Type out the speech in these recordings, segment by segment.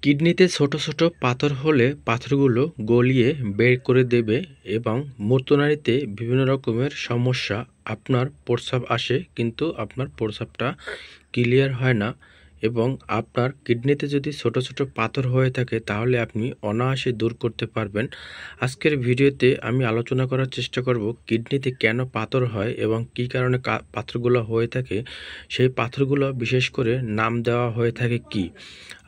কিডনিতে ছোট ছোট পাথর হলে পাথরগুলো গলিয়ে বের করে দেবে এবং মূত্রনালীতে বিভিন্ন রকমের সমস্যা। আপনার প্রস্রাব আসে কিন্তু আপনার প্রস্রাবটা ক্লিয়ার হয় না এবং আপনার কিডনিতে যদি ছোট ছোট পাথর হয়ে থাকে তাহলে আপনি অনায়াসে দূর করতে পারবেন। আজকের ভিডিওতে আমি আলোচনা করার চেষ্টা করব কিডনিতে কেন পাথর হয় এবং কী কারণে পাথরগুলো হয়ে থাকে, সেই পাথরগুলো বিশেষ করে নাম দেওয়া হয়ে থাকে কি।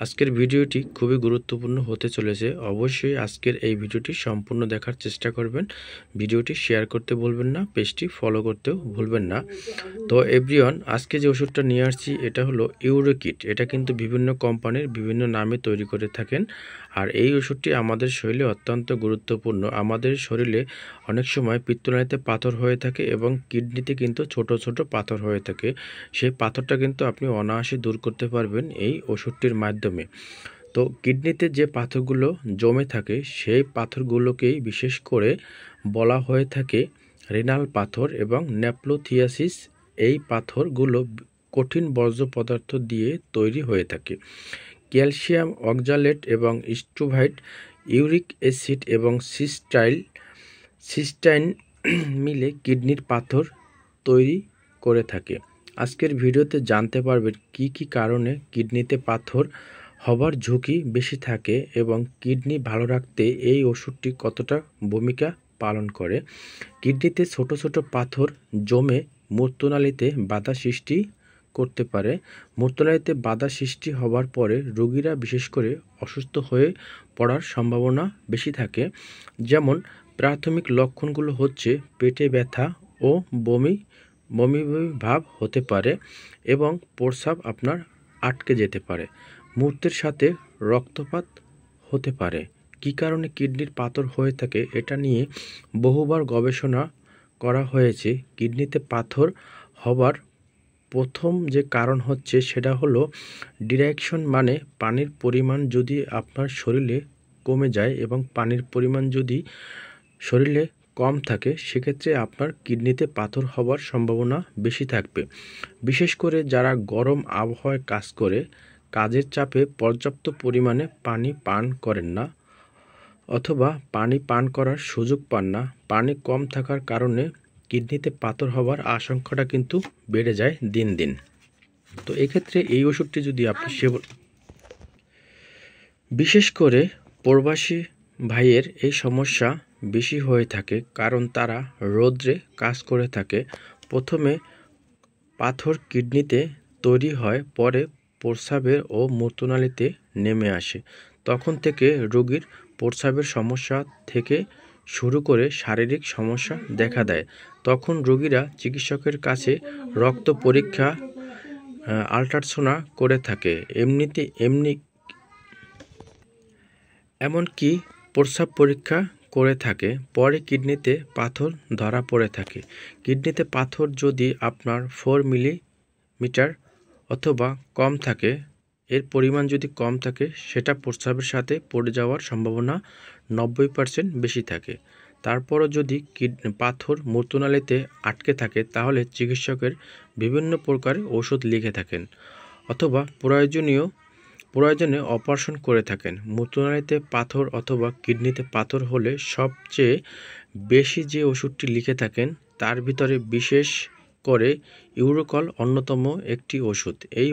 আজকের ভিডিওটি খুবই গুরুত্বপূর্ণ হতে চলেছে। অবশ্যই আজকের এই ভিডিওটি সম্পূর্ণ দেখার চেষ্টা করবেন। ভিডিওটি শেয়ার করতে ভুলবেন না, পেজটি ফলো করতেও ভুলবেন না। তো এভরিওয়ান, আজকে যে ওষুধটা নিয়ে আসছি এটা হলো ইউরোকিট। এটা কিন্তু বিভিন্ন কোম্পানির বিভিন্ন নামে তৈরি করে থাকেন। আর এই ওষুধটি আমাদের শরীরে অত্যন্ত গুরুত্বপূর্ণ। আমাদের শরীরে অনেক সময় পিত্তনালীতে পাথর হয়ে থাকে এবং কিডনিতে কিন্তু ছোট ছোট পাথর হয়ে থাকে। সেই পাথরটা কিন্তু আপনি অনায়াসে দূর করতে পারবেন এই ওষুধটির মাধ্যমে। তো কিডনিতে যে পাথরগুলো জমে থাকে সেই পাথরগুলোকেই বিশেষ করে বলা হয়ে থাকে রেনাল পাথর এবং নেফ্রোথিয়াসিস। এই পাথরগুলো কঠিন বর্জ্য পদার্থ দিয়ে তৈরি হয়ে থাকে। ক্যালসিয়াম অক্সালেট এবং স্ট্রোভাইট, ইউরিক অ্যাসিড এবং সিস্টাইন মিলে কিডনির পাথর তৈরি করে থাকে। আজকের ভিডিওতে জানতে পারবেন কি কি কারণে কিডনিতে পাথর হবার ঝুঁকি বেশি থাকে এবং কিডনি ভালো রাখতে এই ওষুধটি কতটা ভূমিকা পালন করে। কিডনিতে ছোট ছোট পাথর জমে মূত্রনালীতে বাধা সৃষ্টি করতে পারে। মূত্রনালীতে বাধা সৃষ্টি হবার পরে রোগীরা বিশেষ করে অসুস্থ হয়ে পড়ার সম্ভাবনা বেশি থাকে। যেমন প্রাথমিক লক্ষণগুলো হচ্ছে পেটে ব্যথা ও বমি বমি ভাব হতে পারে এবং প্রস্রাব আপনার আটকে যেতে পারে। মূত্রের সাথে রক্তপাত হতে পারে। কী কারণে কিডনির পাথর হয়ে থাকে এটা নিয়ে বহুবার গবেষণা করা হয়েছে। কিডনিতে পাথর হবার প্রথম যে কারণ হচ্ছে সেটা হলো ডিরেকশন, মানে পানির পরিমাণ যদি আপনার শরীরে কমে যায় এবং পানির পরিমাণ যদি শরীরে কম থাকে সেক্ষেত্রে আপনার কিডনিতে পাথর হবার সম্ভাবনা বেশি থাকবে। বিশেষ করে যারা গরম আবহাওয়ায় কাজ করে, কাজের চাপে পর্যাপ্ত পরিমাণে পানি পান করেন না অথবা পানি পান করার সুযোগ পান না, পানি কম থাকার কারণে কিডনিতে পাথর হওয়ার আশঙ্কাটা কিন্তু বেড়ে যায় দিন দিন। তো এক্ষেত্রে এই ওষুধটি যদি আপনি সেবন, বিশেষ করে প্রবাসী ভাইয়ের এই সমস্যা বেশি হয়ে থাকে কারণ তারা রৌদ্রে কাজ করে থাকে। প্রথমে পাথর কিডনিতে তৈরি হয়, পরে প্রস্রাবের ও মূত্রনালীতে নেমে আসে। তখন থেকে রোগীর প্রস্রাবের সমস্যা থেকে শুরু করে শারীরিক সমস্যা দেখা দেয়। তখন রোগীরা চিকিৎসকের কাছে রক্ত পরীক্ষা, আল্ট্রাসাউন্ড করে থাকে, এমনকি প্রস্রাব পরীক্ষা করে থাকে। পরে কিডনিতে পাথর ধরা পড়ে থাকে। কিডনিতে পাথর যদি আপনার 4 মিলিমিটার অথবা কম থাকে, এর পরিমাণ যদি কম থাকে, সেটা প্রস্রাবের সাথে পড়ে যাওয়ার সম্ভাবনা 90% বেশি থাকে। তারপরও যদি পাথর মূত্রনালীতে আটকে থাকে তাহলে চিকিৎসকের বিভিন্ন প্রকার ওষুধ লিখে থাকেন অথবা প্রয়োজনে অপারেশন করে থাকেন। মূত্রনালীতে পাথর অথবা কিডনিতে পাথর হলে সবচেয়ে বেশি যে ওষুধটি লিখে থাকেন তার ভিতরে বিশেষ করে ইউরোকল অন্যতম একটি ওষুধ। এই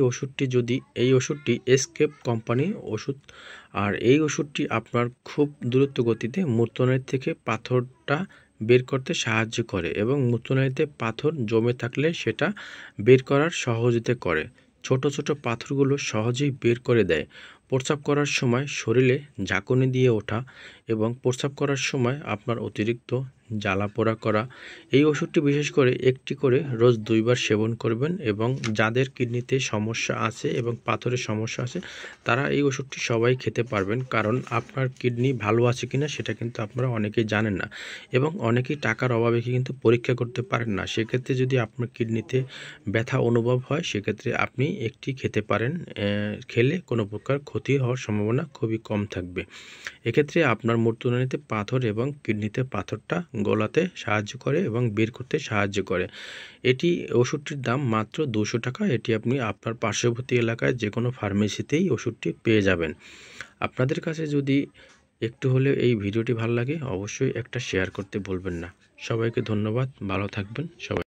ওষুধটি এসকেপ কোম্পানি ওষুধ। আর এই ওষুধটি আপনার খুব দ্রুত গতিতে মূত্রনালী থেকে পাথরটা বের করতে সাহায্য করে এবং মূত্রনালীতে পাথর জমে থাকলে সেটা বের করার সহযোগিতা করে। ছোট ছোট পাথরগুলো সহজেই বের করে দেয়। প্রস্রাব করার সময় শরীরে ঝাঁকুনি দিয়ে ওঠা এবং প্রস্রাব করার সময় আপনার অতিরিক্ত জ্বালা পোড়া করা। এই ওষুধটি বিশেষ করে একটি করে রোজ 2 বার সেবন করবেন এবং যাদের কিডনিতে সমস্যা আছে এবং পাথরের সমস্যা আছে তারা এই ওষুধটি সবাই খেতে পারবেন, কারণ আপনার কিডনি ভালো আছে কিনা সেটা কিন্তু আপনারা অনেকেই জানেন না এবং অনেকেই টাকার অভাবে কিন্তু পরীক্ষা করতে পারেন না। সেক্ষেত্রে যদি আপনার কিডনিতে ব্যথা অনুভব হয় সেক্ষেত্রে আপনি একটি খেতে পারেন, খেলে কোনো প্রকার ক্ষতি হওয়ার সম্ভাবনা খুবই কম থাকবে। এক্ষেত্রে আপনার মূত্রনালীতে পাথর এবং কিডনিতে পাথরটা গলাতে সাহায্য করে এবং বের করতে সাহায্য করে। ওষুধটির দাম মাত্র 200 টাকা। এটি আপনি আপনার পার্শ্ববর্তী এলাকায় যে কোনো ফার্মেসিতেই ওষুধটি পেয়ে যাবেন। আপনাদের কাছে যদি একটু হলেও এই ভিডিওটি ভালো লাগে অবশ্যই একটা শেয়ার করতে ভুলবেন না। সবাইকে ধন্যবাদ, ভালো থাকবেন সবাই।